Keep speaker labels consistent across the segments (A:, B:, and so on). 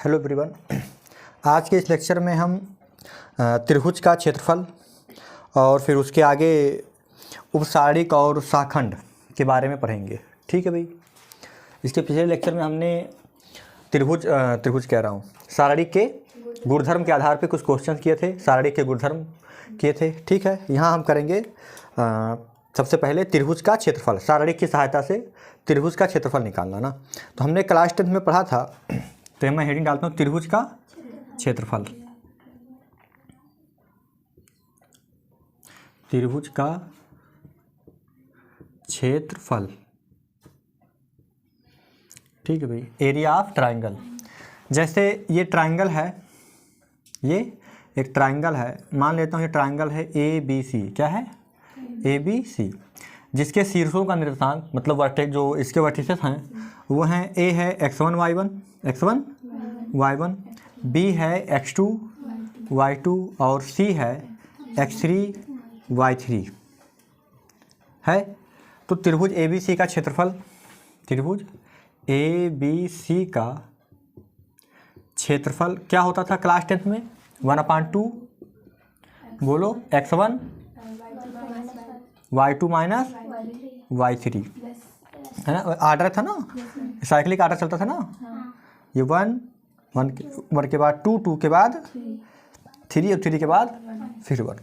A: Hello everyone. आज के इस लेक्चर में हम त्रिभुज का क्षेत्रफल और फिर उसके आगे उपसारिक और शाखंड के बारे में पढ़ेंगे। ठीक है भाई। इसके पिछले लेक्चर में हमने त्रिभुज कह रहा हूँ सारणिक के गुणधर्म के आधार पे कुछ क्वेश्चन किए थे, सारणिक के गुणधर्म किए थे। ठीक है, यहाँ हम करेंगे सबसे पहले त्रिभुज का क्षेत्रफल। सारणिक की सहायता से त्रिभुज का क्षेत्रफल निकालना ना। तो हमने क्लास 10 में पढ़ा था, तो मैं हेडिंग डालता हूँ त्रिभुज का क्षेत्रफल। त्रिभुज का क्षेत्रफल, ठीक है भाई। एरिया ऑफ ट्राइंगल, जैसे ये ट्राइंगल है, ये एक ट्राइंगल है, मान लेता हूँ ये ट्राइंगल है ABC। क्या है? ABC, जिसके शीर्षों का निर्देशांक मतलब वर्टेक्स जो इसके वर्टिसेस हैं वो हैं A है x1 y1 B है x2 y2 और C है x3 y3 है। तो त्रिभुज ABC का क्षेत्रफल, त्रिभुज ABC का क्षेत्रफल क्या होता था क्लास 10 में? 1/2 बोलो x1 y2 माइनस y3 है ना। आर्डर था ना, साइक्लिक आर्डर चलता था ना। ये 1 के बाद 2 के बाद 3 और 3 के बाद फिर 1।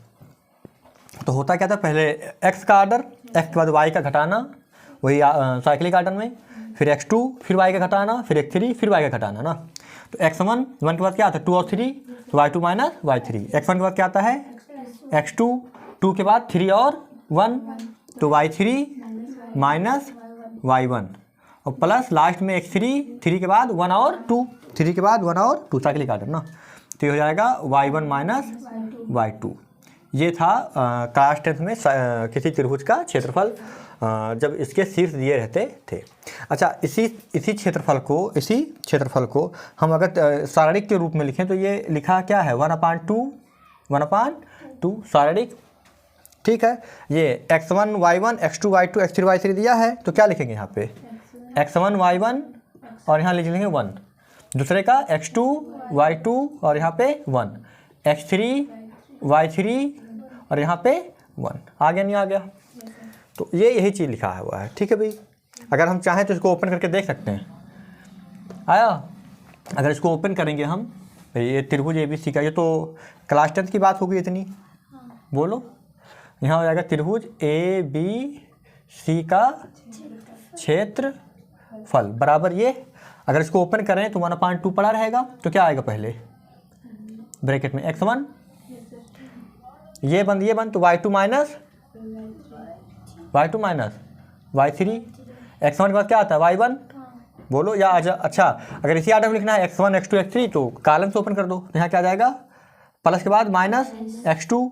A: तो होता क्या था, पहले x का आर्डर, x के बाद y का घटाना, वही साइक्लिक आर्डर में, फिर x2 फिर y का घटाना, फिर x3 फिर y का घटाना ना। तो x1 1 के बाद क्या आता है 2 और 3, तो y2 माइनस y3। x1 के बाद क्या आता है x2, 2 के बाद 3 और 1, तो y3 माइनस y1 और प्लस लास्ट में x3, 3 के बाद 1 और 2, 3 के बाद 1 और 2 साइक्लिक आर्डर ना। तो ये हो जाएगा y1 माइनस y2। ये था क्लास 10 में किसी त्रिभुज का क्षेत्रफल जब इसके शीर्ष दिए रहते थे। अच्छा, इसी क्षेत्रफल को हम अगर सारणिक के रूप में लिखें तो ये लिखा क्या है 1/2 सारणिक। ठीक है, ये x1 y1 x2 y2 x3 y3 दिया है, तो क्या लिखेंगे यहाँ पे x1 y1 और यहाँ लिख लेंगे 1, दूसरे का x2 y2 और यहाँ पे 1, x3 y3 और यहाँ पे 1। आ गया नहीं आ गया? तो ये यही चीज़ लिखा हुआ है। ठीक है भाई, अगर हम चाहें तो इसको ओपन करके देख सकते हैं। आया? अगर इसको ओपन करेंगे हम, ये त्रिभुज ABC का, ये तो क्लास 10 की बात होगी इतनी। बोलो, यहाँ हो जाएगा त्रिभुज ABC का क्षेत्रफल बराबर ये। अगर इसको ओपन करें तो 1/2 पड़ा रहेगा, तो क्या आएगा पहले ब्रैकेट में x1, ये बंद तो y2 माइनस y3। x1 के बाद क्या आता है y1 बोलो, या अच्छा अगर इसी आर्डर में लिखना है x1 x2 x3 तो कॉलम से ओपन कर दो, तो यहाँ क्या आ जाएगा प्लस के बाद माइनस x2,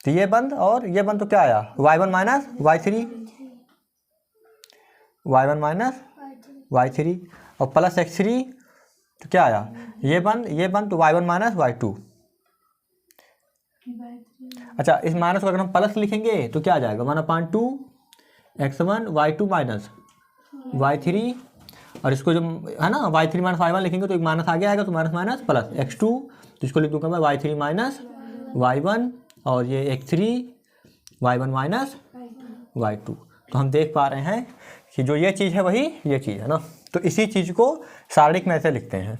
A: तो ये बंद और ये बंद, तो क्या आया y1 माइनस y3 और प्लस x3, तो क्या आया ये बंद तो y1 माइनस y2। अच्छा, इस माइनस को अगर हम प्लस लिखेंगे तो क्या आ जाएगा 1/2 x1 y2 माइनस y3, और इसको जो है ना y3 माइनस y1 लिखेंगे तो एक माइनस आगे आएगा, तो माइनस प्लस x2, तो इसको लिख दूंगा मैं y3 माइनस y1 और ये x3 y1 माइनस y2। तो हम देख पा रहे हैं कि जो ये चीज़ है वही ये चीज़ है ना। तो इसी चीज़ को सारणिक में ऐसे लिखते हैं।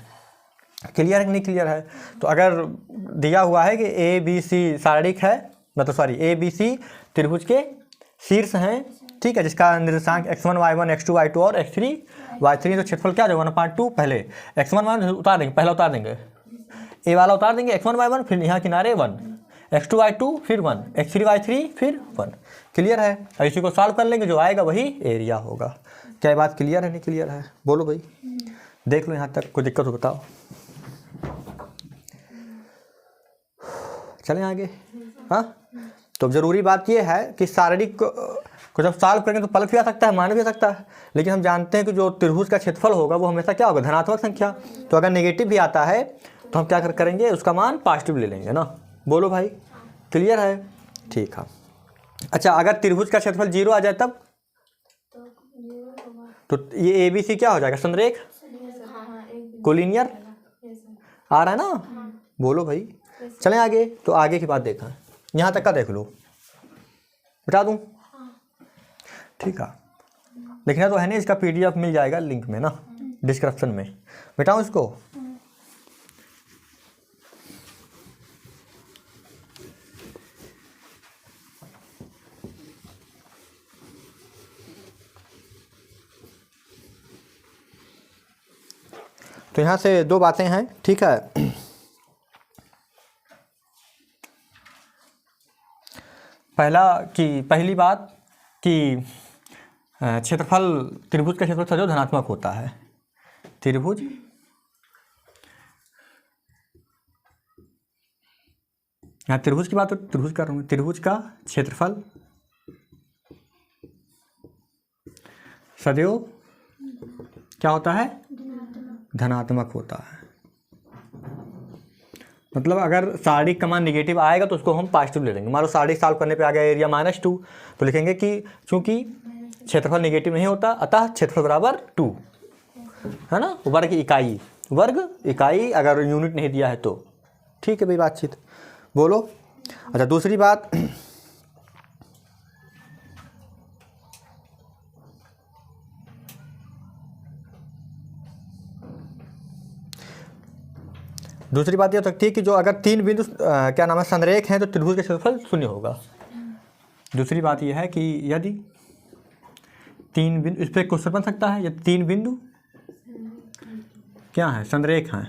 A: क्लियर है कि नहीं क्लियर है? तो अगर दिया हुआ है कि ABC सारणिक है, मतलब सॉरी ABC त्रिभुज के शीर्ष हैं, ठीक है, जिसका निर्देशांक x1 y1 x2 y2 और x3 y3, तो क्षेत्रफल क्या होगा 1/2। पहले x1 y1 उतार देंगे, पहला उतार देंगे ए वाला उतार देंगे x1 y1, फिर यहाँ किनारे 1 x2 y2 फिर 1 x3 y3 फिर 1। क्लियर है? और इसी को सॉल्व कर लेंगे, जो आएगा वही एरिया होगा। क्या बात क्लियर है नहीं क्लियर है? बोलो भाई, देख लो यहाँ तक, कोई दिक्कत हो बताओ। चलें आगे। हाँ, तो ज़रूरी बात यह है कि सारणिक को जब सॉल्व करेंगे तो प्लस भी आ सकता है, माइनस भी आ सकता है, लेकिन हम जानते हैं कि जो त्रिभुज का क्षेत्रफल होगा वो हमेशा क्या होगा धनात्मक संख्या। तो अगर नेगेटिव भी आता है तो हम क्या करेंगे, उसका मान पॉजिटिव ले लेंगे ना। बोलो भाई, क्लियर है? ठीक है। अच्छा, अगर त्रिभुज का क्षेत्रफल 0 आ जाए तब तो ये ABC क्या हो जाएगा? संरेख, कोलिनियर, आ रहा है ना? बोलो भाई। चलें आगे। तो आगे की बात देखा, यहाँ तक का देख लो, बता दूँ? ठीक है, लिखना तो है नहीं, इसका PDF मिल जाएगा लिंक में ना, डिस्क्रिप्शन में। बताऊँ इसको? तो यहाँ से दो बातें हैं, ठीक है। पहली बात कि क्षेत्रफल, त्रिभुज का क्षेत्रफल सदैव धनात्मक होता है। त्रिभुज यहाँ त्रिभुज की बात, तो त्रिभुज कर रहा हूँ, त्रिभुज का क्षेत्रफल सदैव क्या होता है? धनात्मक होता है। मतलब अगर सारणिक का मान निगेटिव आएगा तो उसको हम पॉजिटिव ले लेंगे। मान लो सारणिक सॉल्व करने पे आ गया एरिया -2, तो लिखेंगे कि चूंकि क्षेत्रफल निगेटिव नहीं होता अतः क्षेत्रफल बराबर 2, है ना? वर्ग इकाई अगर यूनिट नहीं दिया है तो। ठीक है भाई, बातचीत। बोलो। अच्छा, दूसरी बात, ये हो सकती है कि जो अगर 3 बिंदु क्या नाम है संरेख हैं तो त्रिभुज का क्षेत्रफल 0 होगा। दूसरी बात यह है कि यदि 3 बिंदु, इस पर क्वेश्चन बन सकता है, यदि 3 बिंदु क्या है? संरेख हैं,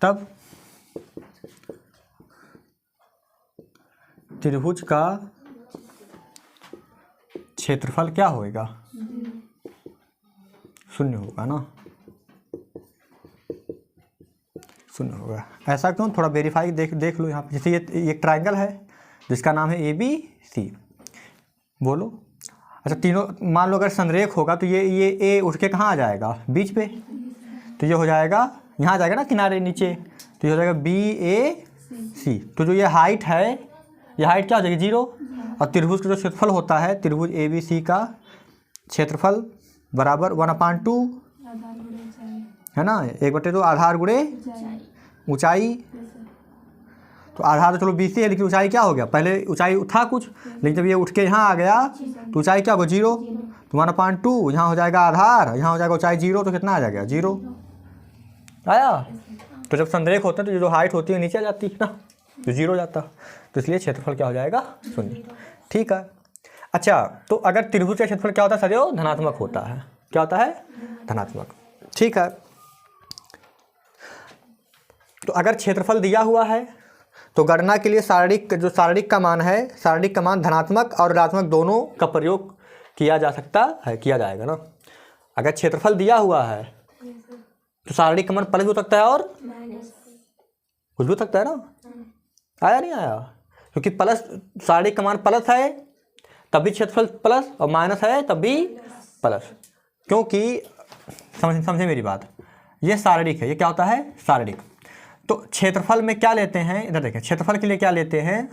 A: तब त्रिभुज का क्षेत्रफल क्या होगा? 0 होगा ना? 0 होगा। ऐसा क्यों? थोड़ा वेरीफाई देख लो यहाँ पे। जैसे ये ट्रायंगल है जिसका नाम है ABC। बोलो। अच्छा, तीनों मान लो अगर संरेख होगा तो ये A उठ के कहाँ आ जाएगा? बीच पे। तो ये हो जाएगा, यहाँ आ जाएगा ना किनारे नीचे, तो ये हो जाएगा BAC। तो जो ये हाइट है, ये हाइट क्या हो जाएगी? 0। और त्रिभुज का जो क्षेत्रफल होता है, त्रिभुज ABC का क्षेत्रफल बराबर 1/2, है ना? 1/2 आधार गुणे ऊंचाई। तो आधार तो चलो BC है, लेकिन ऊंचाई क्या हो गया? पहले ऊंचाई था कुछ, लेकिन जब ये उठ के यहाँ आ गया तो ऊंचाई क्या होगा? 0। तो 1/2 यहाँ हो जाएगा आधार, यहाँ हो जाएगा ऊंचाई 0, तो कितना आ जाएगा? 0 आया। तो जब संरेख होता है तो जो हाइट होती है नीचे आ जाती है ना, तो 0 जाता, तो इसलिए क्षेत्रफल क्या हो जाएगा? 0। ठीक है। अच्छा, तो अगर त्रिभुज का क्षेत्रफल क्या होता है? सदैव धनात्मक होता है। क्या होता है? धनात्मक। ठीक है। तो अगर क्षेत्रफल दिया हुआ है तो गणना के लिए सारणिक का मान है, सारणिक का मान धनात्मक और ऋणात्मक दोनों का प्रयोग किया जा सकता है, किया जाएगा ना। अगर क्षेत्रफल दिया हुआ है तो सारणिक का मान प्लस भी हो सकता है और कुछ भी हो सकता है ना। आया नहीं आया? क्योंकि प्लस, सारणिक का मान प्लस है तब भी क्षेत्रफल प्लस, और माइनस है तब भी प्लस। क्योंकि समझे मेरी बात, ये सारणिक है। ये क्या होता है? सारणिक। तो क्षेत्रफल में क्या लेते हैं? इधर देखें, क्षेत्रफल के लिए क्या लेते हैं?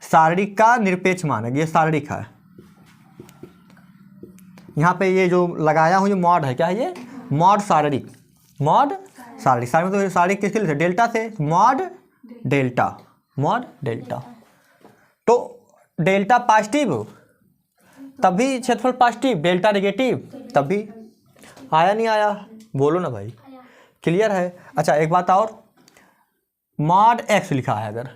A: सारणिक का निरपेक्ष मान है। ये सारणिक है। यहाँ पे ये जो लगाया हूँ ये मॉड है। क्या है ये? मॉड सारणिक। मॉड सारणिक। सारणिक तो सारणिक किसके लिए? डेल्टा से। Mod delta. Mod delta. तो डेल्टा पॉजिटिव तब भी क्षेत्रफल पॉजिटिव, डेल्टा नेगेटिव तब भी। आया नहीं आया? बोलो ना भाई। क्लियर है? अच्छा, एक बात और, मॉड x लिखा है अगर,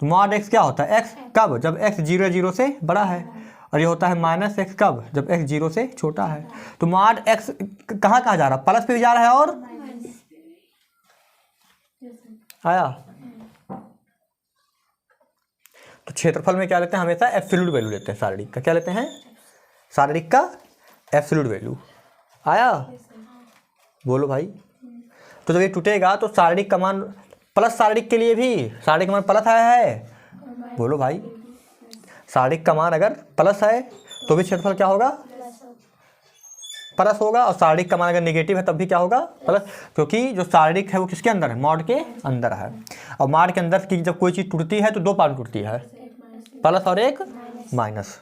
A: तो मॉड x क्या होता है? x कब? जब x 0 से बड़ा है, और ये होता है -x कब? जब x 0 से छोटा है। तो मॉड x कहाँ जा रहा है? प्लस पे भी जा रहा है और आया। तो क्षेत्रफल में क्या लेते हैं? हमेशा एब्सोल्यूट वैल्यू लेते हैं सारणिक का। क्या लेते हैं? सारणिक का एब्सोल्यूट वैल्यू। आया? बोलो भाई। तो जब ये टूटेगा तो सारणिक का मान प्लस, सारणिक के लिए भी सारणिक का मान प्लस आया है। बोलो भाई। सारणिक का मान अगर प्लस है तो भी क्षेत्रफल क्या होगा? प्लस होगा। और सारणिक का मान अगर नेगेटिव है तब भी क्या होगा? प्लस। क्योंकि जो सारणिक है वो किसके अंदर है? मॉड के अंदर है। और मॉड के अंदर की जब कोई चीज़ टूटती है तो 2 पार्ट टूटती है, प्लस और एक माइनस।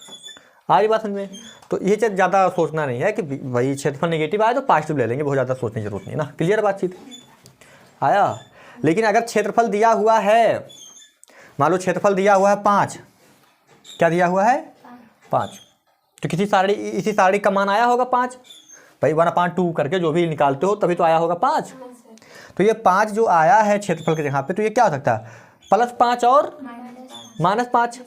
A: आ रही बात समझ में। तो ये चीज़ ज़्यादा सोचना नहीं है कि भाई क्षेत्रफल नेगेटिव आया तो पॉजिटिव ले लेंगे, बहुत ज़्यादा सोचने की जरूरत नहीं है ना। क्लियर बातचीत आया। लेकिन अगर क्षेत्रफल दिया हुआ है, मान लो क्षेत्रफल दिया हुआ है 5, क्या दिया हुआ है 5, तो किसी सारणी, इसी सारणी का मान आया होगा 5 भाई, 1/2 करके जो भी निकालते हो तभी तो आया होगा 5। तो ये 5 जो आया है क्षेत्रफल के जगह पे, तो ये क्या हो सकता है +5 और -5।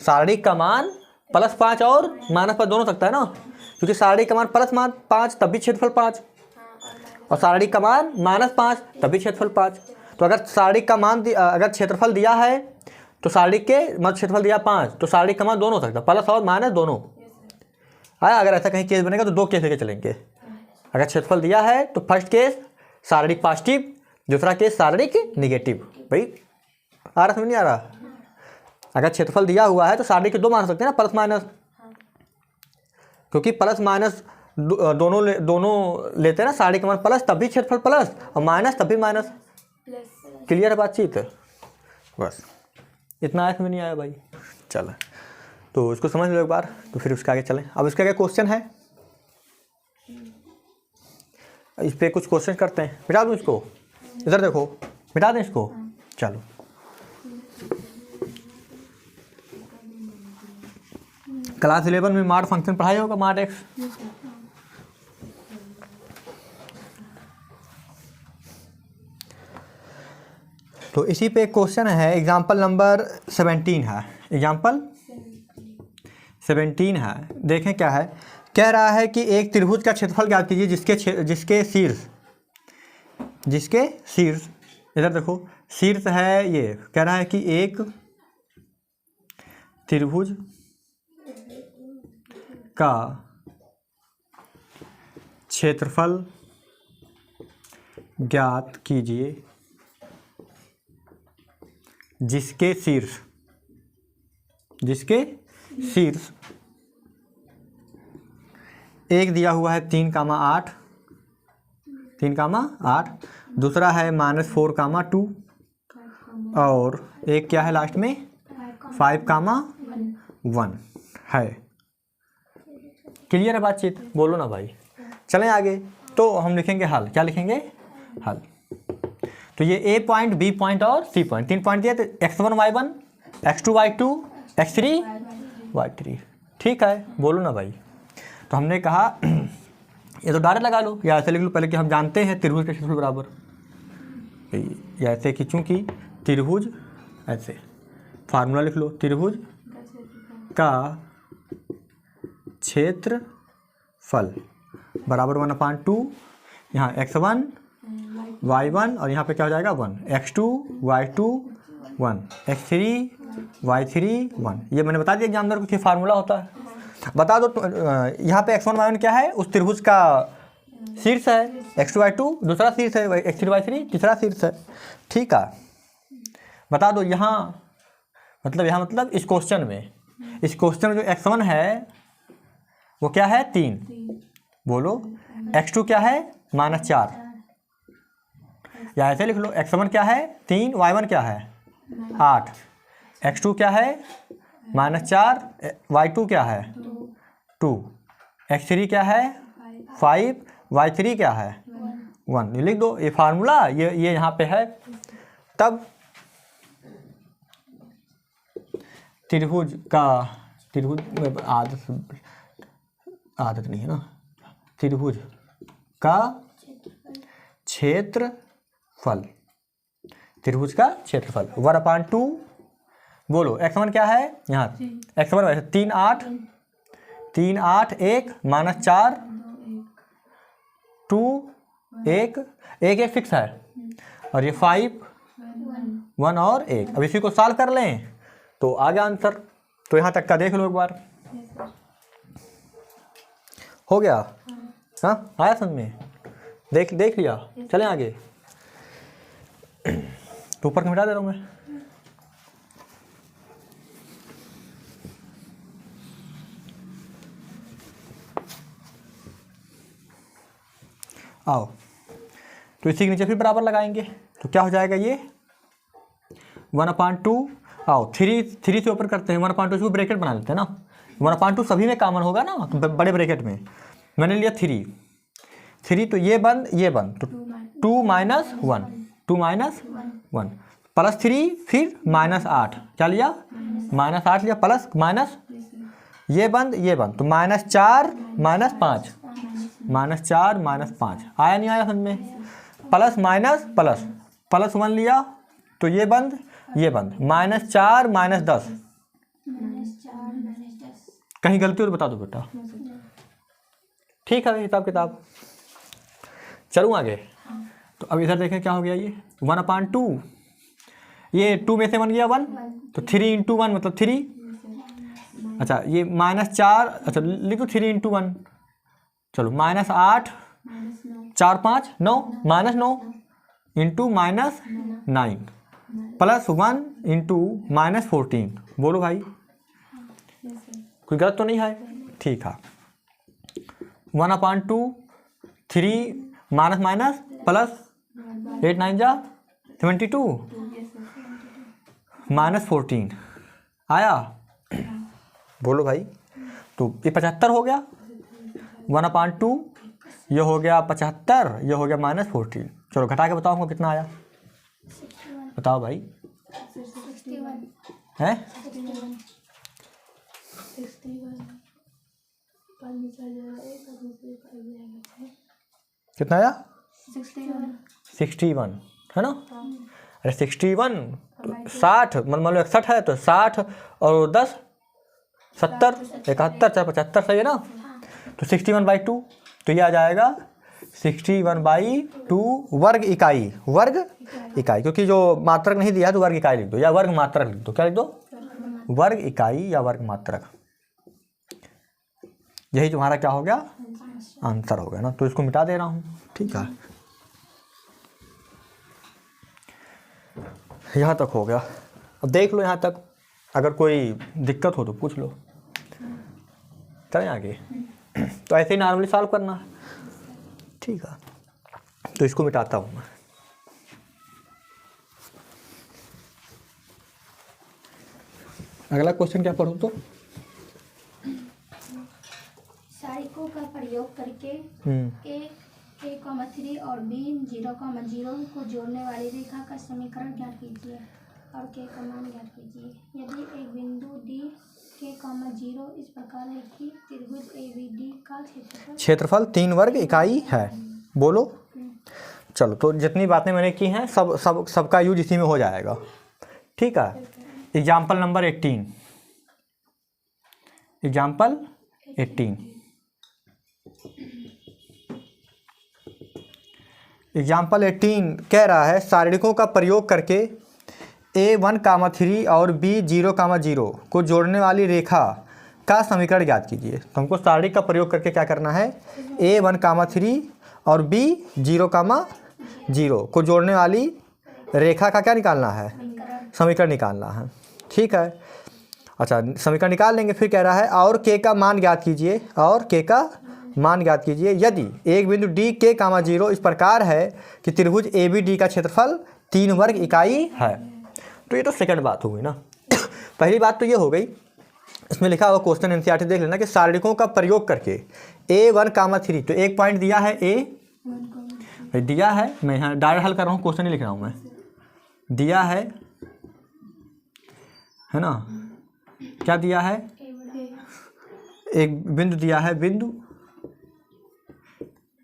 A: सारणी का मान +5 और -5 दोनों सकता है ना, क्योंकि सारणी का मान +5 तब भी क्षेत्रफल 5, और सारणी का मान -5 तब भी क्षेत्रफल 5। तो अगर सारणी का मान अगर क्षेत्रफल दिया है तो सारणी के मतलब क्षेत्रफल दिया 5, तो सारणी का मान दोनों हो सकता है, प्लस और माइनस दोनों। हाँ, अगर ऐसा कहीं केस बनेगा तो 2 केस लेके चलेंगे। अगर क्षेत्रफल दिया है तो फर्स्ट केस सारणिक पॉजिटिव, दूसरा केस सारणिक नेगेटिव। भाई आ रहा समझ नहीं आ रहा? अगर क्षेत्रफल दिया हुआ है तो सारणिक के 2 मान सकते हैं ना, प्लस माइनस, क्योंकि प्लस माइनस दोनों लेते हैं ना। सारणिक का मान प्लस तब भी क्षेत्रफल प्लस, और माइनस तब भी माइनस। क्लियर है बातचीत? बस इतना आया, समझ नहीं आया भाई? चलो तो इसको समझ लो एक बार, तो फिर उसके आगे चलें। अब इसका क्या क्वेश्चन है, इस पर कुछ क्वेश्चन करते हैं। मिटा दूँ इसको, इधर देखो, मिटा दें इसको। चलो क्लास 11 में माड फंक्शन पढ़ाया होगा, माड एक्स। तो इसी पे एक क्वेश्चन है, एग्जाम्पल नंबर 17 है, एग्जाम्पल 17 है। देखें क्या है, कह रहा है कि एक त्रिभुज का क्षेत्रफल ज्ञात कीजिए जिसके शीर्ष, इधर देखो शीर्ष है, ये कह रहा है कि एक त्रिभुज का क्षेत्रफल ज्ञात कीजिए जिसके शीर्ष एक दिया हुआ है 3,8, दूसरा है -4,2, और एक क्या है लास्ट में 5,1 है। क्लियर है बातचीत? बोलो ना भाई। चलें आगे, तो हम लिखेंगे हल। क्या लिखेंगे? हल। तो ये A पॉइंट, B पॉइंट और C पॉइंट, 3 पॉइंट दिए थे, x1 y1, x2 y2, x3 y3। ठीक है, बोलो ना भाई। तो हमने कहा ये तो डायरेक्ट लगा लो, या ऐसे लिख लो पहले कि हम जानते हैं त्रिभुज का क्षेत्रफल बराबर, या ऐसे कि चूंकि त्रिभुज, ऐसे फार्मूला लिख लो, त्रिभुज का क्षेत्रफल बराबर 1/2, यहाँ x1 y1 और यहाँ पे क्या हो जाएगा 1, x2 y2 1, x3 y3 1। ये मैंने बता दिया एग्जामिनर को कि फार्मूला होता है। बता दो यहाँ पे x1 y1 क्या है, उस त्रिभुज का शीर्ष है, x2 y2 दूसरा शीर्ष है, x3 y3 तीसरा शीर्ष है। ठीक है, बता दो यहाँ मतलब इस क्वेश्चन में जो x1 है वो क्या है 3, बोलो x2 क्या है -4, या ऐसे लिख लो x1 क्या है 3, y1 क्या है 8, x2 क्या है -4, y2 क्या है 2, x3 क्या है 5, y3 क्या है 1। ये लिख दो, ये फार्मूला ये यहाँ पे है। तब त्रिभुज में आदत नहीं है ना, त्रिभुज का क्षेत्रफल 1/2, बोलो x1 क्या है यहाँ, x1 वैसे 3 8 1 -4 2 1 1 फिक्स है, और ये 5 1 और 1। अब इसी को सॉल्व कर लें तो आ गया आंसर। तो यहाँ तक का देख लो एक बार, हो गया? हाँ, आया समझ में? देख लिया। चलें आगे, तो ऊपर का मिटा दे रहा हूँ मैं। आओ, तो इसी के नीचे फिर बराबर लगाएंगे, तो क्या हो जाएगा ये 1/2। आओ 3 से ऊपर करते हैं, 1/2 इसको ब्रैकेट बना लेते हैं ना, 1/2 सभी में कॉमन होगा ना, तो बड़े ब्रैकेट में मैंने लिया 3 तो ये बंद तो 2 माइनस 1 +3 फिर -8 क्या लिया -8 लिया प्लस माइनस ये बंद तो -4 -5 आया नहीं आया समझ में, प्लस माइनस प्लस 1 लिया तो ये बंद -4 -10 कहीं गलती हो तो बता दो बेटा। ठीक है हिसाब किताब, चलूँ आगे। तो अब इधर देखें क्या हो गया, ये 1/2 ये 2 में से 1 गया 1 तो 3 × 1 मतलब 3। अच्छा ये -4 अच्छा लिख दो 3 × 1 चलो -8 4 5 9 -9 इंटू -9 +1 × -14 बोलो भाई कोई गलत तो नहीं है। ठीक है 1/2 3 माइनस प्लस 8 9 जा 72 -14 आया बोलो भाई। तो ये 75 हो गया 1/2 ये हो गया 75 ये हो गया -14। चलो घटा के बताओ कितना आया, बताओ भाई है कितना आया 61 है ना। अरे 61 60 मान लो 61 है तो 60 और 10 70 71 चाहे 75 सही है ना। तो 61/2 तो ये आ जाएगा 61/2 वर्ग इकाई क्योंकि जो मात्रक नहीं दिया है तो वर्ग इकाई लिख दो या वर्ग मात्रक लिख दो। क्या लिख दो वर्ग इकाई या वर्ग मात्रक, यही तुम्हारा क्या हो गया आंसर हो गया ना। तो इसको मिटा दे रहा हूँ। ठीक है यहाँ तक हो गया। अब देख लो यहाँ तक, अगर कोई दिक्कत हो तो पूछ लो। चलें आगे। तो ऐसे ही नॉर्मली सॉल्व करना है। ठीक है तो इसको मिटाता हूँ मैं। अगला क्वेश्चन क्या पढ़ूँ तो
B: सारिकों का प्रयोग करके a 3 और b 0,0 को जोड़ने वाली रेखा का समीकरण ज्ञात कीजिए और k का मान ज्ञात कीजिए। यदि एक बिंदु d k, 0 इस प्रकार है कि त्रिभुज ABD का
A: क्षेत्रफल 3 वर्ग इकाई है बोलो। चलो तो जितनी बातें मैंने की हैं सबका यूज इसी में हो जाएगा। ठीक है एग्जाम्पल नंबर 18 एग्जाम्पल 18 कह रहा है सारणिकों का प्रयोग करके a1, 3 और b 0,0 को जोड़ने वाली रेखा का समीकरण ज्ञात कीजिए। तो हमको सारणिक का प्रयोग करके क्या करना है a1, 3 और b 0,0 को जोड़ने वाली रेखा का क्या निकालना है समीकरण निकालना है। ठीक है अच्छा समीकरण निकाल लेंगे। फिर कह रहा है और k का मान ज्ञात कीजिए यदि एक बिंदु d k, 0 इस प्रकार है कि त्रिभुज ABD का क्षेत्रफल 3 वर्ग इकाई है। तो ये तो सेकंड बात हो गई ना। पहली बात तो ये हो गई, इसमें लिखा हुआ क्वेश्चन एनसीईआरटी देख लेना कि सारणिकों का प्रयोग करके a1, 3 तो एक पॉइंट दिया है a दिया है, मैं यहाँ डायरेक्ट हल कर रहा हूँ क्वेश्चन नहीं लिख रहा हूँ मैं, दिया है ना। क्या दिया है एक बिंदु दिया है, बिंदु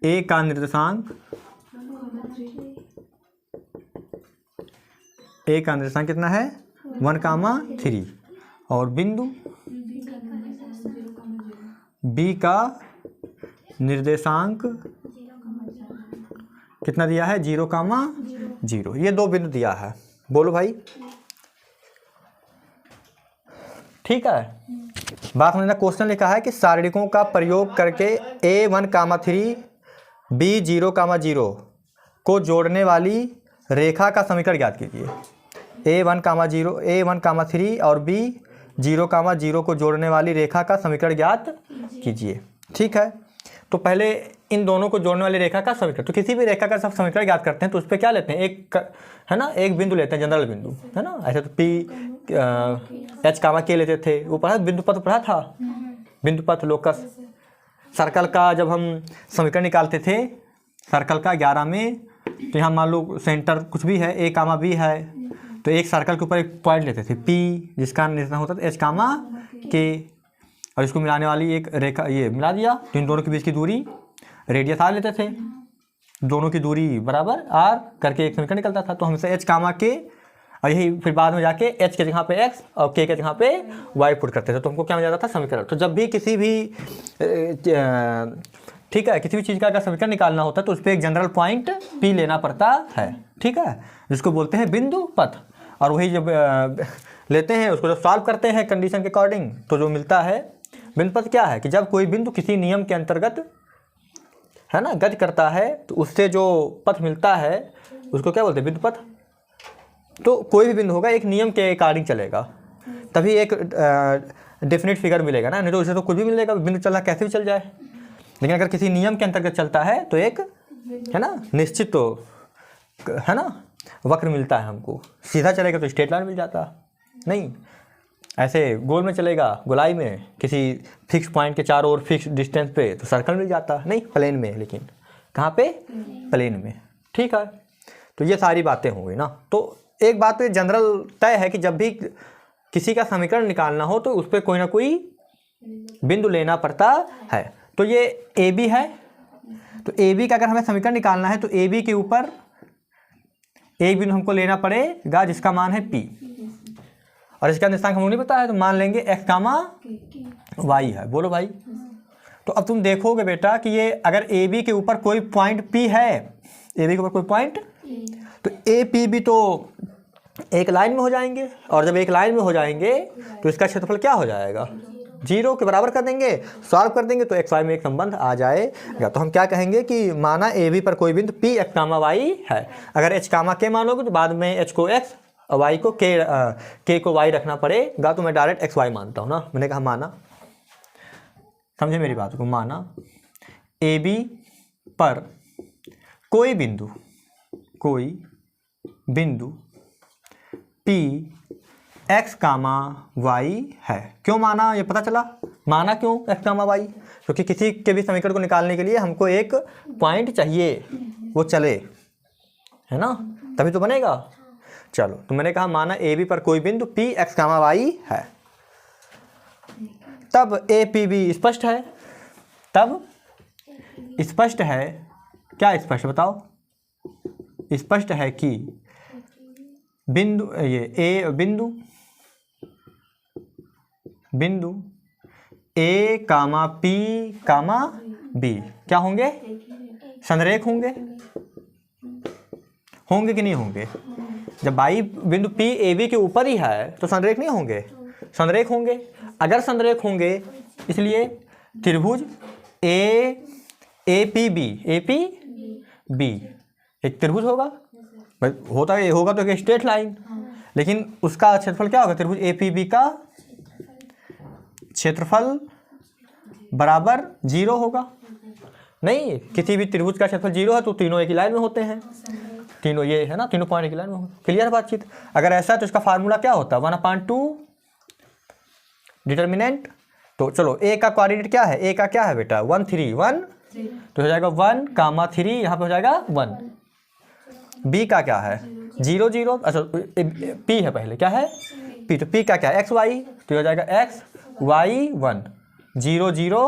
A: A का निर्देशांक कितना है 1,3 और बिंदु B का निर्देशांक कितना दिया है 0,0। ये दो बिंदु दिया है बोलो भाई। ठीक है बात मैंने क्वेश्चन लिखा है कि सारणिकों का प्रयोग करके a1, 3 b 0,0 को जोड़ने वाली रेखा का समीकरण ज्ञात कीजिए। a1, 3 और b 0,0 को जोड़ने वाली रेखा का समीकरण ज्ञात कीजिए। ठीक है तो पहले इन दोनों को जोड़ने वाली रेखा का समीकरण। तो किसी भी रेखा का सब समीकरण याद करते हैं तो उस पर क्या लेते हैं, है ना, एक बिंदु लेते हैं, जनरल बिंदु, है ना। ऐसे तो पी एच कामा के लेते थे, वो पढ़ा बिंदु पथ पढ़ा था, बिंदु पथ लोकस। सर्कल का जब हम समीकरण निकालते थे सर्कल का 11 में, तो यहाँ मान लो सेंटर कुछ भी है, ए कामा बी है, तो एक सर्कल के ऊपर एक पॉइंट लेते थे पी, जिसका निर्धारण होता था एच कामा के, और इसको मिलाने वाली एक रेखा ये मिला दिया, तो इन दोनों के बीच की दूरी रेडियस आर लेते थे, दोनों की दूरी बराबर आर करके एक समीकरण निकलता था। तो हमसे एच कामा के, और यही फिर बाद में जाके एच के जगह पे एक्स और के जगह पे वाई पुट करते थे, तो हमको क्या मिल जाता था समीकरण। तो जब भी किसी भी ठीक है किसी भी चीज़ का अगर समीकरण निकालना होता है तो उस पर एक जनरल पॉइंट पी लेना पड़ता है, ठीक है, जिसको बोलते हैं बिंदु पथ। और वही जब लेते हैं उसको जब सॉल्व करते हैं कंडीशन के अकॉर्डिंग, तो जो मिलता है बिंदु पथ क्या है कि जब कोई बिंदु किसी नियम के अंतर्गत, है ना, गति करता है तो उससे जो पथ मिलता है उसको क्या बोलते हैं बिंदु पथ। तो कोई भी बिंदु होगा एक नियम के अकॉर्डिंग चलेगा, तभी एक डेफिनेट फिगर मिलेगा ना, नहीं तो उसे तो कुछ भी मिलेगा, बिंदु चलना कैसे भी चल जाए। लेकिन अगर किसी नियम के अंतर्गत चलता है तो एक, है ना, निश्चित तो, है ना, वक्र मिलता है हमको। सीधा चलेगा तो स्ट्रेट लाइन मिल जाता, नहीं ऐसे गोल में चलेगा, गोलाई में किसी फिक्स पॉइंट के चारों ओर फिक्स डिस्टेंस पे तो सर्कल मिल जाता, नहीं प्लेन में, लेकिन कहाँ पे, प्लेन में, ठीक है। तो ये सारी बातें हो गई ना। तो एक बात तो जनरल तय है कि जब भी किसी का समीकरण निकालना हो तो उस पर कोई ना कोई बिंदु लेना पड़ता है। तो ये ए बी है, तो ए बी का अगर हमें समीकरण निकालना है तो ए बी के ऊपर एक बिंदु हमको लेना पड़ेगा जिसका मान है पी, और इसका निर्देशांक हमको नहीं पता है, तो मान लेंगे एक्स कामा वाई है। बोलो भाई। तो अब तुम देखोगे बेटा कि ये अगर ए बी के ऊपर कोई पॉइंट पी है, ए बी के ऊपर कोई पॉइंट, तो ए पी बी तो एक लाइन में हो जाएंगे, और जब एक लाइन में हो जाएंगे तो इसका क्षेत्रफल क्या हो जाएगा, 0 के बराबर कर देंगे, सॉल्व कर देंगे तो एक्स वाई में एक संबंध आ जाएगा। तो हम क्या कहेंगे कि माना ए बी पर कोई बिंदु पी एक्स कामा वाई है। अगर एच कामा के मानोगे तो बाद में एच को एक्स और वाई को के को वाई रखना पड़ेगा, तो मैं डायरेक्ट एक्स वाई मानता हूँ ना। मैंने कहा माना, समझे मेरी बात को, माना ए बी पर कोई बिंदु पी एक्स कामा वाई है। क्यों माना, ये पता चला माना क्यों एक्स कामा वाई, क्योंकि किसी के भी समीकरण को निकालने के लिए हमको एक पॉइंट चाहिए, वो चले, है ना, तभी तो बनेगा। चलो, तो मैंने कहा माना ए बी पर कोई बिंदु पी एक्स कामा वाई है, तब ए पी बी स्पष्ट है, तब स्पष्ट है, क्या स्पष्ट बताओ, स्पष्ट है कि बिंदु ये ए बिंदु ए कामा पी कामा बी क्या होंगे, संरेख होंगे कि नहीं होंगे। जब बाई बिंदु पी ए बी के ऊपर ही है तो संरेख नहीं होंगे, संरेख होंगे। अगर संरेख होंगे इसलिए त्रिभुज ए पी बी एक त्रिभुज होगा, होगा तो एक स्ट्रेट लाइन, लेकिन उसका क्षेत्रफल क्या होगा, त्रिभुज ए पी बी का क्षेत्रफल बराबर 0 होगा। नहीं, किसी भी त्रिभुज का क्षेत्रफल 0 है तो तीनों एक ही लाइन में होते हैं, तीनों ये है ना, तीनों पॉइंट एक ही लाइन में होते। क्लियर बातचीत। अगर ऐसा है तो इसका फार्मूला क्या होता है, 1/2 डिटर्मिनेंट। तो चलो ए का कोऑर्डिनेट क्या है, ए का क्या है बेटा 1 3 1, तो हो जाएगा 1 कामा 3, यहाँ पे हो जाएगा 1। बी का क्या है 0 0, अच्छा पी है पहले, क्या है पी, तो पी का क्या है एक्स वाई, तो हो जाएगा एक्स वाई 1 0 0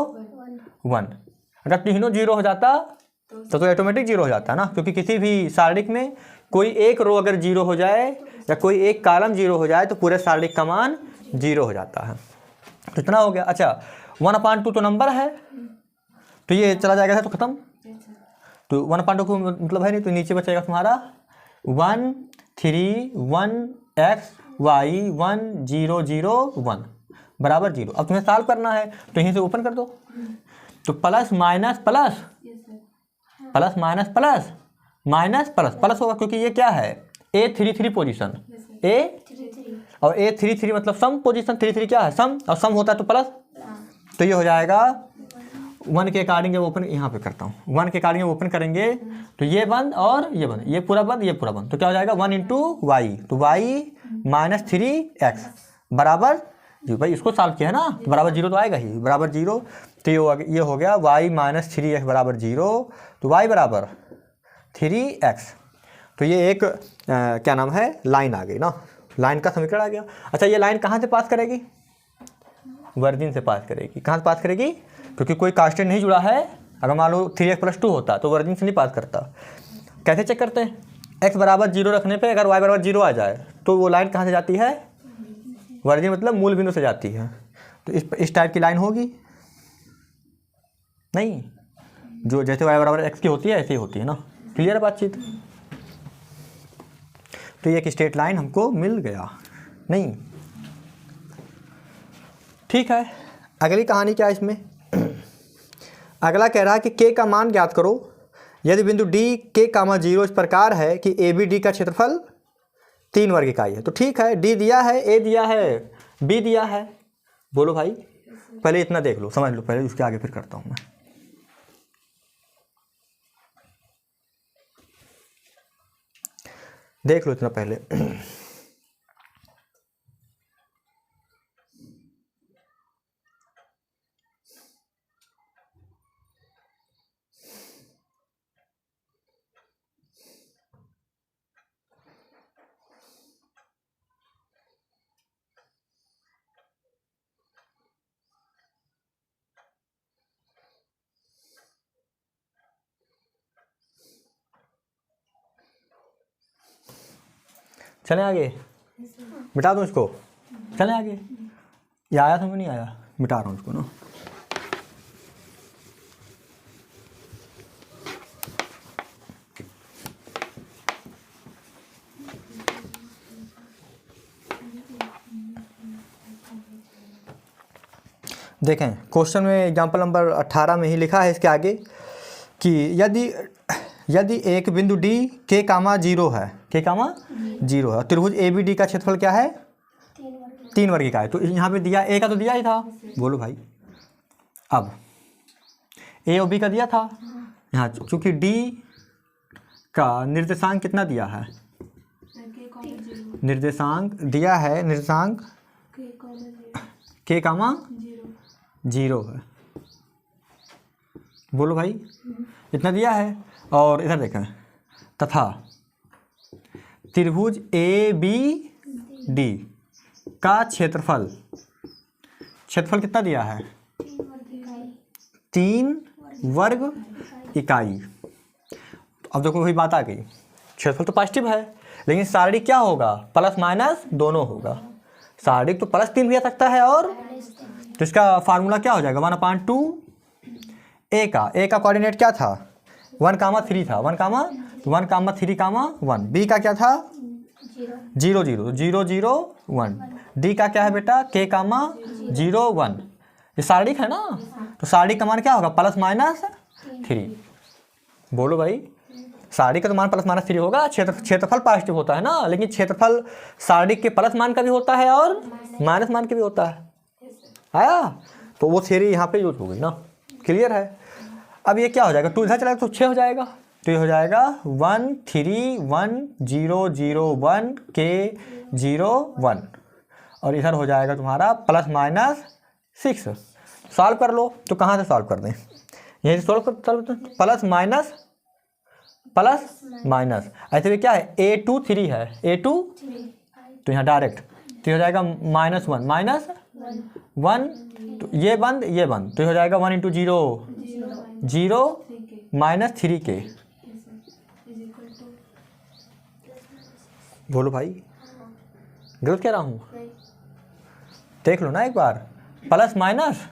A: 1। अगर तीनों 0 हो जाता तो ऑटोमेटिक 0 हो जाता है ना, क्योंकि किसी भी सारणिक में कोई एक रो अगर 0 हो जाए या कोई एक कॉलम 0 हो जाए तो पूरे सारणिक का मान 0 हो जाता है। तो इतना हो गया। अच्छा 1/2 तो नंबर है, तो ये चला जाएगा तो खत्म, तो 1/2 को मतलब है नहीं, तो नीचे बचेगा तुम्हारा 1 3 1 एक्स वाई 1 0 0 1 बराबर 0। अब तुम्हें सॉल्व करना है तो यहीं से ओपन कर दो, तो plus minus plus plus minus plus minus plus plus होगा, क्योंकि ये क्या है A33 पोजीशन, ए और A33 मतलब सम पोजीशन, 33 क्या है सम, और सम होता है तो प्लस, तो ये हो जाएगा 1 के अकॉर्डिंग जब ओपन यहाँ पे करता हूँ, 1 के अकॉर्डिंग ओपन करेंगे तो ये बंद और ये बंद, ये पूरा बंद, ये पूरा बंद, तो क्या हो जाएगा 1 इंटू वाई, तो वाई माइनस 3x बराबर जी। भाई इसको सॉल्व किया है ना, तो बराबर 0 तो आएगा ही, बराबर 0। तो ये हो गया y माइनस 3x बराबर 0, तो y बराबर 3x। तो ये एक क्या नाम है, लाइन आ गई ना, लाइन का समीकरण आ गया। अच्छा ये लाइन कहाँ से पास करेगी, वर्जिन से पास करेगी। कहाँ से पास करेगी, क्योंकि कोई कांस्टेंट नहीं जुड़ा है। अगर मान लो 3x + 2 होता तो वर्जिन से नहीं पास करता। कैसे चेक करते हैं, x बराबर 0 रखने पे अगर y बराबर 0 आ जाए तो वो लाइन कहाँ से जाती है, वर्जिन मतलब मूल बिंदु से जाती है। तो इस टाइप की लाइन होगी नहीं, जो जैसे y बराबर x की होती है ऐसे ही होती है ना। क्लियर है बातचीत। तो ये एक स्ट्रेट लाइन हमको मिल गया नहीं। ठीक है, अगली कहानी क्या है इसमें अगला कह रहा है कि k का मान ज्ञात करो यदि बिंदु d k, 0 इस प्रकार है कि ए बी डी का क्षेत्रफल 3 वर्ग इकाई है। तो ठीक है, d दिया है, a दिया है, b दिया है। बोलो भाई, पहले इतना देख लो, समझ लो पहले, उसके आगे फिर करता हूँ मैं। देख लो इतना पहले। चलें आगे, मिटा दूँ इसको, चलें आगे। ये आया समझ नहीं आया, मिटा रहा हूँ इसको ना। देखें क्वेश्चन में एग्जाम्पल नंबर 18 में ही लिखा है इसके आगे कि यदि एक बिंदु D k, 0 है, k, 0 है, त्रिभुज ए बी डी का क्षेत्रफल क्या है, 3 वर्ग इकाई। तो यहाँ पे दिया a का तो दिया ही था। बोलो भाई, अब a और b का दिया था, यहाँ चूंकि D का निर्देशांक कितना दिया है, निर्देशांक दिया है, निर्देशांक k, 0 है। बोलो भाई, इतना दिया है। और इधर देखें, तथा त्रिभुज ए बी डी का क्षेत्रफल कितना दिया है, 3 वर्ग इकाई। अब देखो वही बात आ गई, क्षेत्रफल तो पॉजिटिव है लेकिन सारणिक क्या होगा, प्लस माइनस दोनों होगा। सारणिक तो +3 भी आ सकता है, और तो इसका फार्मूला क्या हो जाएगा, 1/2 a का कोऑर्डिनेट क्या था, 1, 3 था, 1, 3, 1। b का क्या था, 0, 0, 0, 0, 1। d का क्या है बेटा, k, 0, 1। ये सारणिक है ना, तो सारणिक का मान क्या होगा, +-3। बोलो भाई, सारणिक का तो मान +-3 होगा। क्षेत्रफल पॉजिटिव होता है ना, लेकिन क्षेत्रफल सारणिक के प्लस मान का भी होता है और माइनस मान का भी होता है। आया, तो वो थ्योरी यहाँ पे यूज हो गई ना। क्लियर है। अब ये क्या हो जाएगा, 2 इधर चला तो 6 हो जाएगा। तो ये हो जाएगा 1, 3, 1, 0, 0, 1, k, 0, 1। और इधर हो जाएगा तुम्हारा +-6। सॉल्व कर लो, तो कहाँ से सॉल्व कर दें, यही सॉल्व कर, प्लस ऐसे भी क्या है, a2 3 है, a2 तो यहाँ डायरेक्ट, तो हो जाएगा -1, -1, तो ये बंद, तो हो जाएगा 1 × 0, 0, -3k। बोलो भाई, गलत कह रहा हूँ, देख लो ना एक बार, प्लस माइनस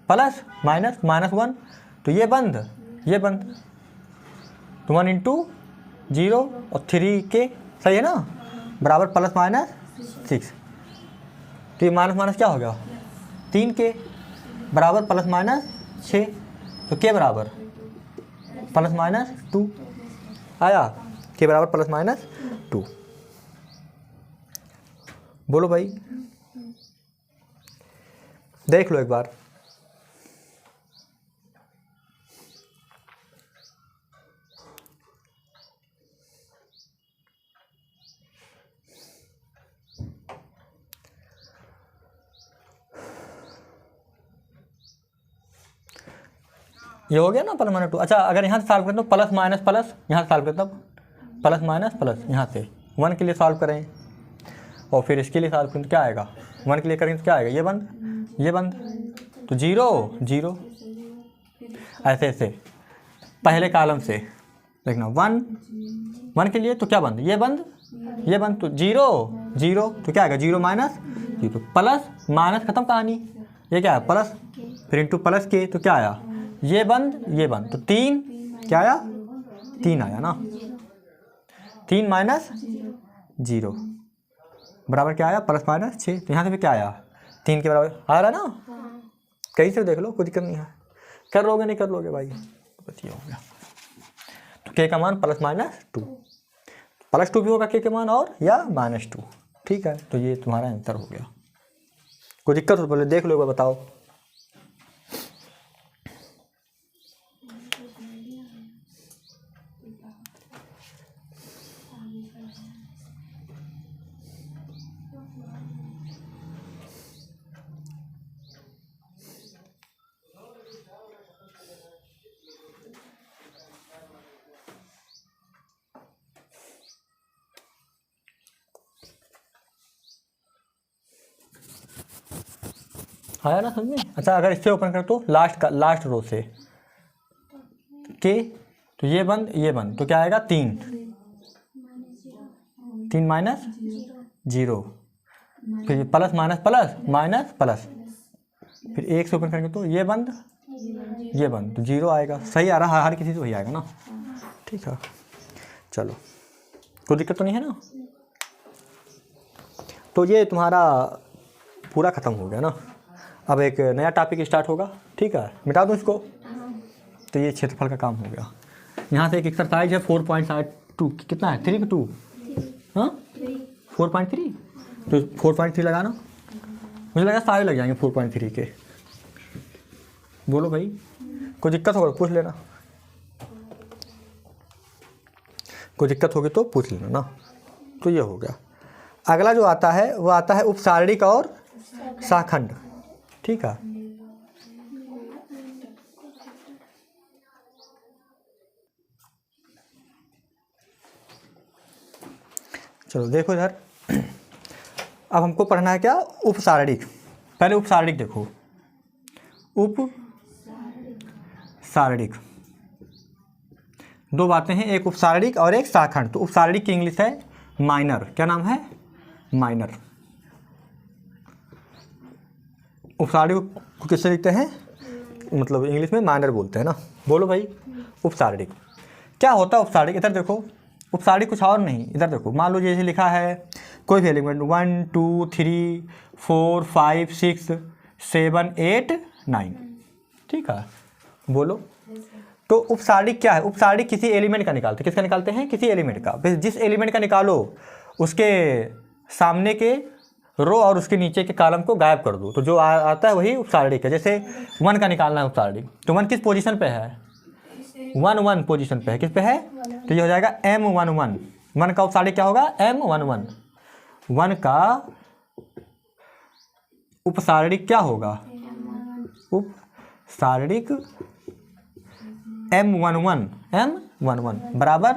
A: -1, तो ये बंद, तो 1 × 0 और 3k, सही है ना, बराबर +-6। तो ये माइनस क्या हो गया, 3k बराबर +-6, तो k बराबर +-2 आया, k बराबर +-2। बोलो भाई, देख लो एक बार, ये हो गया ना प्लस माइनस 2। अच्छा अगर यहाँ से सॉल्व करें तो प्लस माइनस प्लस, यहाँ से सॉल्व करें तब प्लस माइनस प्लस, यहाँ से 1 के लिए सॉल्व करें और फिर इसके लिए सॉल्व करें तो क्या आएगा, 1 के लिए करेंगे तो क्या आएगा, ये बंद तो 0 0, ऐसे ऐसे पहले कॉलम से देखना 1 के लिए तो क्या बंद, ये बंद तो 0 0 तो क्या आएगा 0 माइनस 0, प्लस माइनस खत्म कहानी, ये क्या है प्लस, फिर इंटू प्लस के तो क्या आया, ये बंद तो 3 क्या आया 3 आया ना, 3 माइनस 0 बराबर क्या आया प्लस माइनस 6, तो यहाँ से भी क्या आया 3 के बराबर आ रहा ना, कहीं से देख लो कोई दिक्कत नहीं है, कर लोगे नहीं कर लोगे भाई, बस ये हो गया। तो के का मान प्लस माइनस 2, प्लस 2 भी होगा के मान और या -2, ठीक है। तो ये तुम्हारा आंसर हो गया। कोई दिक्कत हो तो पहले देख लो, बताओ। आया ना समझ में। अच्छा अगर इससे ओपन कर तो लास्ट रो से के, तो ये बंद तो क्या आएगा 3 माइनस 0, फिर plus minus plus minus plus, फिर 1 से ओपन करेंगे तो ये बंद तो 0 आएगा। सही आ रहा है, हर किसी से वही आएगा ना, ठीक है। चलो कोई दिक्कत तो नहीं है ना। तो ये तुम्हारा पूरा ख़त्म हो गया ना। अब एक नया टॉपिक स्टार्ट होगा, ठीक है। मिटा दूँ इसको, तो ये क्षेत्रफल का काम हो गया। यहाँ से एक एक्सरसाइज है 4.2, कितना है 3 2, हाँ 4.3, तो 4.3 लगाना। मुझे लगा सारे लग जाएंगे 4.3 के। बोलो भाई, कोई दिक्कत होगा तो पूछ लेना, कोई दिक्कत होगी तो पूछ लेना ना। तो ये हो गया। अगला जो आता है वो आता है उपसारणिक और शाखंड, ठीक है। चलो देखो इधर, अब हमको पढ़ना है क्या, उपसारणिक। पहले उपसारणिक देखो, उपसारणिक दो बातें हैं, एक उपसारणिक और एक शाखंड। तो उपसारणिक की इंग्लिश है माइनर, क्या नाम है माइनर। उपसारणिक को किससे लिखते हैं, मतलब इंग्लिश में माइनर बोलते हैं ना। बोलो भाई उपसारणिक क्या होता है। उपसारणिक इधर देखो, उपसारणिक कुछ और नहीं, इधर देखो। मान लो जैसे लिखा है कोई भी एलिमेंट 1 2 3 4 5 6 7 8 9, ठीक है। बोलो तो उपसारणिक क्या है। उपसारणिक किसी एलिमेंट का निकालते हैं, किसका निकालते हैं, किसी एलिमेंट का। जिस एलिमेंट का निकालो उसके सामने के रो और उसके नीचे के कॉलम को गायब कर दो, तो जो आता है वही उपसारणिक है। जैसे 1 का निकालना है उपसारणिक, तो 1 किस पोजीशन पे है, 1 पोजीशन पे है, किस पे है, तो ये हो जाएगा M11। 1 का उपसारणिक क्या होगा, M11। 1 का उपसारणिक क्या होगा, उपसारणिक M11 बराबर,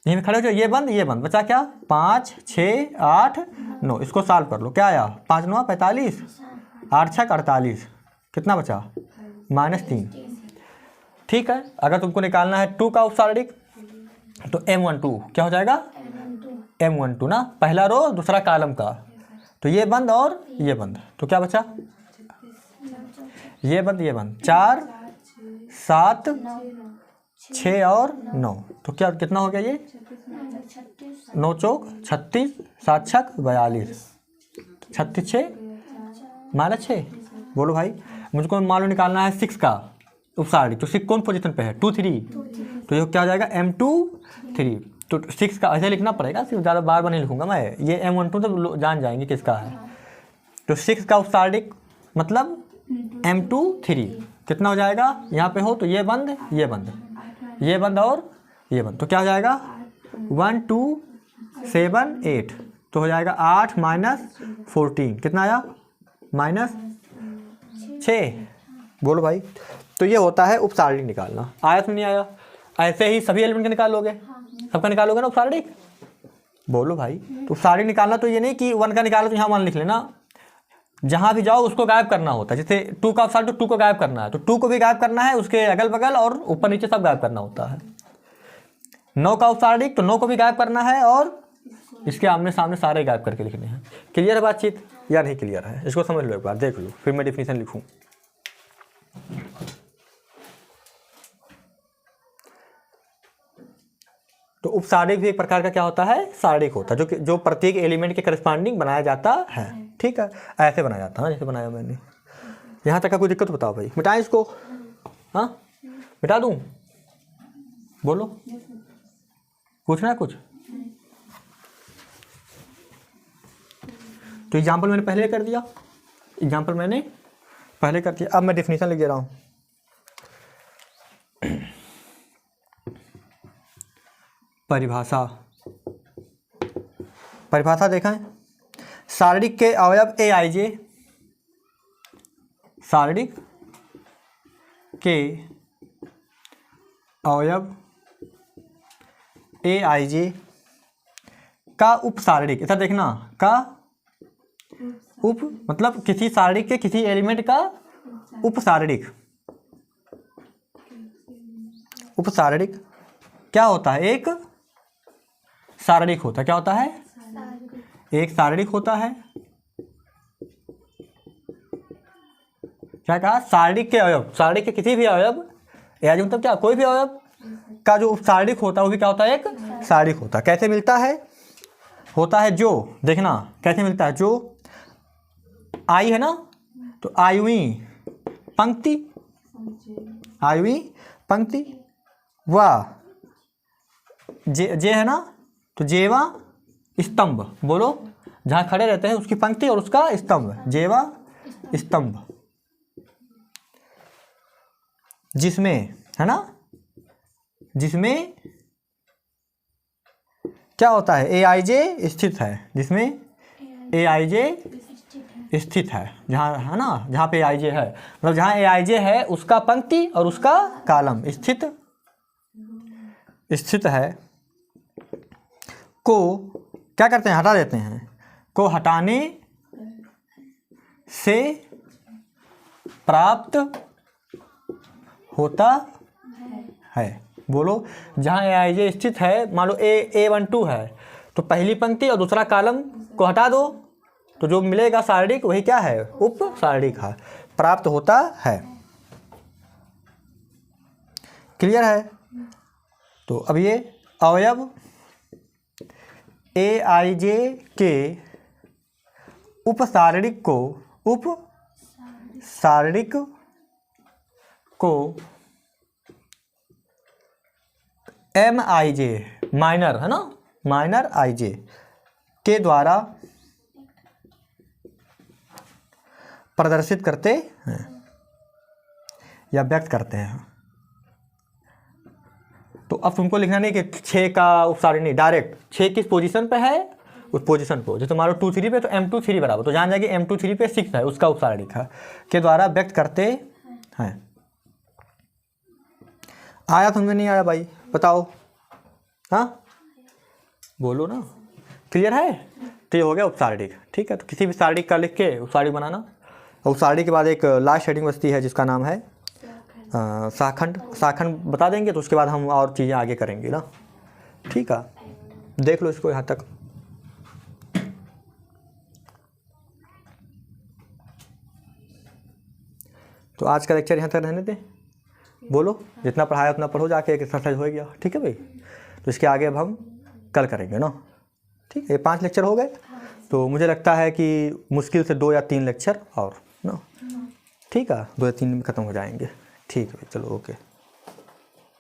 A: यहीं में खड़े हो जाओ, ये बंद बचा क्या 5 6 8 9। इसको सॉल्व कर लो, क्या आया 5 9 45, 8 6 48, कितना बचा -3, ठीक है। अगर तुमको निकालना है 2 का उपसारणिक, तो M12 क्या हो जाएगा, M12 ना, पहला रो दूसरा कॉलम का, तो ये बंद और ये बंद, तो क्या बचा, ये बंद 4 7 6 और 9, तो क्या कितना हो गया, ये 9 चौक 36, 7 छक 42, 36 6 -6। बोलो भाई, मुझको मान लो निकालना है 6 का उपसारणिक, तो 6 कौन पोजीशन पे है 2 3, तो ये क्या हो जाएगा M23। तो 6 का ऐसे लिखना पड़ेगा, सिर्फ ज़्यादा बार बार नहीं लिखूंगा मैं, ये M12 तो जान जाएंगे किसका है। तो 6 का उपसारणिक मतलब M23 कितना हो जाएगा, यहाँ पे हो तो ये बंद और ये बंद, तो क्या हो जाएगा 1 2 7 8, तो हो जाएगा 8 -14, कितना आया -6। बोलो भाई, तो ये होता है उपसारणिक निकालना। आया तो नहीं आया? ऐसे ही सभी एलिमेंट का निकालोगे, सबका निकालोगे ना उपसारणिक। बोलो भाई। तो उपसारणिक निकालना तो ये नहीं कि 1 का निकालो तो यहाँ 1 लिख लेना, जहाँ भी जाओ उसको गायब करना होता है। जैसे 2 का उपसारणिक, तो 2 को गायब करना है, तो 2 को भी गायब करना है, उसके अगल बगल और ऊपर नीचे सब गायब करना होता है। 9 का उपसारणिक, तो 9 को भी गायब करना है और इसके आमने सामने सारे गायब करके लिखने हैं। क्लियर है बातचीत या नहीं क्लियर है? इसको समझ लो एक बार, देख लो, फिर मैं डिफिनीशन लिखूँ। तो उपसारणिक भी एक प्रकार का क्या होता है? सारणिक होता है, जो प्रत्येक एलिमेंट के करस्पॉन्डिंग बनाया जाता है। ठीक है, ऐसे बनाया जाता है जैसे बनाया मैंने। यहाँ तक का कोई दिक्कत बताओ भाई? मिटाएं इसको? हाँ, मिटा दूँ? बोलो, पूछना है कुछ? तो एग्जाम्पल मैंने पहले कर दिया, अब मैं डेफिनेशन लिख दे रहा हूँ। परिभाषा देखा है। सारणिक के अवयव ए आई जे, सारणिक के अवयव ए आई जे का उपसारणिक, ऐसा देखना, का उप मतलब किसी सारणिक के किसी एलिमेंट का उपसारणिक। उपसारणिक क्या होता है? एक सारणिक होता है। क्या होता है? एक सारणिक होता है। क्या कहा? सारणिक के अवयव, सारणिक के किसी भी अवयव, या जो मतलब क्या, कोई भी अवयव का जो उपसारणिक होता है वो भी क्या होता है? एक सारणिक होता है। कैसे मिलता है? होता है जो, देखना कैसे मिलता है। जो आई है ना, तो आयुवी पंक्ति, आयुवी पंक्ति, वाह जे है ना, तो जेवा स्तंभ। बोलो, जहाँ खड़े रहते हैं उसकी पंक्ति और उसका स्तंभ, जेवा स्तंभ। जिसमें है ना, जिसमें क्या होता है? ए आई जे स्थित है, जिसमें ए आई जे स्थित है, जहाँ है ना, जहाँ पे ए आई जे है, मतलब जहाँ ए आई जे है उसका पंक्ति और उसका कॉलम स्थित है, को क्या करते हैं? हटा देते हैं। को हटाने से प्राप्त होता है। बोलो, जहाँ ए आई जे स्थित है, मान लो A12 है, तो पहली पंक्ति और दूसरा कॉलम को हटा दो, तो जो मिलेगा सारणिक वही क्या है? उप सारणिक है, प्राप्त होता है। क्लियर है? तो अब ये अवयव ए आई जे के उपसारणिक को एम आई जे, माइनर है ना, माइनर आई जे के द्वारा प्रदर्शित करते हैं या व्यक्त करते हैं। तो अब तुमको लिखना नहीं कि 6 का उपसारणिक नहीं, डायरेक्ट 6 किस पोजीशन पे है, उस पोजीशन को। जैसे मान लो 2 3 पे, तो M2 3 बराबर, तो जान जाएगी M2 3 पे 6 है, उसका उपसारणिक है, के द्वारा व्यक्त करते हैं। आया समझ में नहीं आया भाई? बताओ। हाँ, बोलो ना। क्लियर है? तो ये हो गया उपसारणिक। ठीक है, तो किसी भी सारणिक का लिख के उपसारणिक बनाना। और उपसारणिक के बाद एक लास्ट हेडिंग बचती है जिसका नाम है शाखंड। शाखंड बता देंगे तो उसके बाद हम और चीज़ें आगे करेंगे ना। ठीक है, देख लो इसको यहाँ तक। तो आज का लेक्चर यहाँ तक रहने दें। बोलो, जितना पढ़ाया उतना पढ़ो, जाके एक एक्सरसाइज हो गया। ठीक है भाई, तो इसके आगे अब हम कल करेंगे ना। ठीक है, ये 5 लेक्चर हो गए, तो मुझे लगता है कि मुश्किल से 2 या 3 लेक्चर और ना। ठीक है, 2 या 3 में ख़त्म हो जाएंगे। ठीक है, चलो ओके।